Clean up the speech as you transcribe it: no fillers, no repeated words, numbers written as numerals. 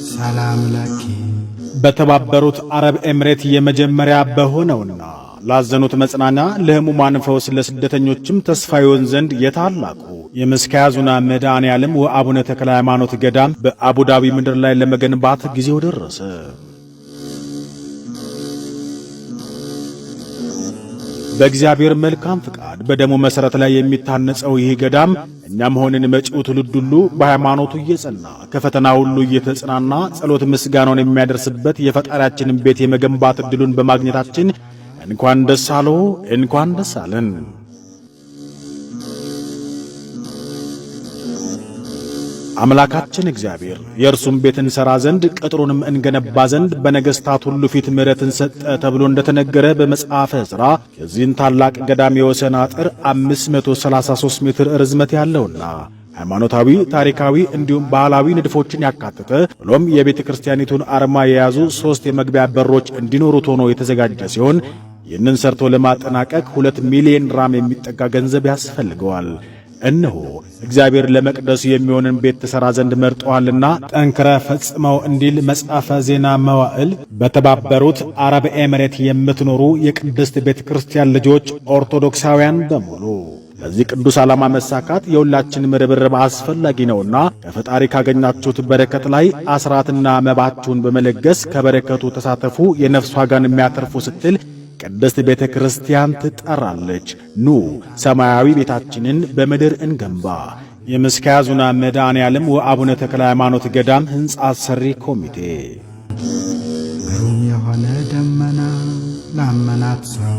ሰላም ለኪ በተባበሩት አረብ ኤምሬት የመጀመሪያ በሆነውና ላዘኑት መጽናኛ ለሕሙማን ፈውስ ለስደተኞችም ተስፋ ይሆን ዘንድ የታላቁ የመስካያዙና መድኃኔዓለም ወአቡነ ተክለ ሃይማኖት ገዳም በአቡዳቢ ምድር ላይ ለመገንባት ጊዜው ደረሰ። በእግዚአብሔር መልካም ፍቃድ በደሙ መሠረት ላይ የሚታነጸው ይህ ገዳም እኛም ሆነን መጪው ትውልድ ሁሉ በሃይማኖቱ እየጸና ከፈተና ሁሉ እየተጽናና ጸሎት ምስጋናውን የሚያደርስበት የፈጣሪያችንን ቤት የመገንባት ዕድሉን በማግኘታችን እንኳን ደስ አለው፣ እንኳን ደስ አለን። አምላካችን እግዚአብሔር የእርሱም ቤት እንሠራ ዘንድ ቅጥሩንም እንገነባ ዘንድ በነገሥታት ሁሉ ፊት ምሕረትን ሰጠ ተብሎ እንደተነገረ በመጽሐፈ ዕዝራ የዚህን ታላቅ ገዳም የወሰን አጥር 533 ሜትር ርዝመት ያለውና ሃይማኖታዊ፣ ታሪካዊ እንዲሁም ባህላዊ ንድፎችን ያካተተ ብሎም የቤተ ክርስቲያኒቱን አርማ የያዙ 3 የመግቢያ በሮች እንዲኖሩት ሆኖ የተዘጋጀ ሲሆን ይህንን ሰርቶ ለማጠናቀቅ 2 ሚሊዮን ራም የሚጠጋ ገንዘብ ያስፈልገዋል። እነሆ እግዚአብሔር ለመቅደሱ የሚሆንን ቤት ተሠራ ዘንድ መርጦአልና ጠንክረ ፈጽመው እንዲል መጽሐፈ ዜና መዋዕል። በተባበሩት አረብ ኤምሬት የምትኖሩ የቅድስት ቤተ ክርስቲያን ልጆች ኦርቶዶክሳውያን በሙሉ ለዚህ ቅዱስ ዓላማ መሳካት የሁላችንም ርብርብ አስፈላጊ ነውና ከፈጣሪ ካገኛችሁት በረከት ላይ አስራትና መባችሁን በመለገስ ከበረከቱ ተሳተፉ፣ የነፍስ ዋጋን የሚያተርፉ ስትል ቅድስት ቤተ ክርስቲያን ትጠራለች። ኑ ሰማያዊ ቤታችንን በምድር እንገንባ። የመስካያዙና መድኃኔዓለም ወአቡነ ተክለ ሃይማኖት ገዳም ሕንጻ አሰሪ ኮሚቴ። ግሩም የሆነ ደመና ላመናት ሰው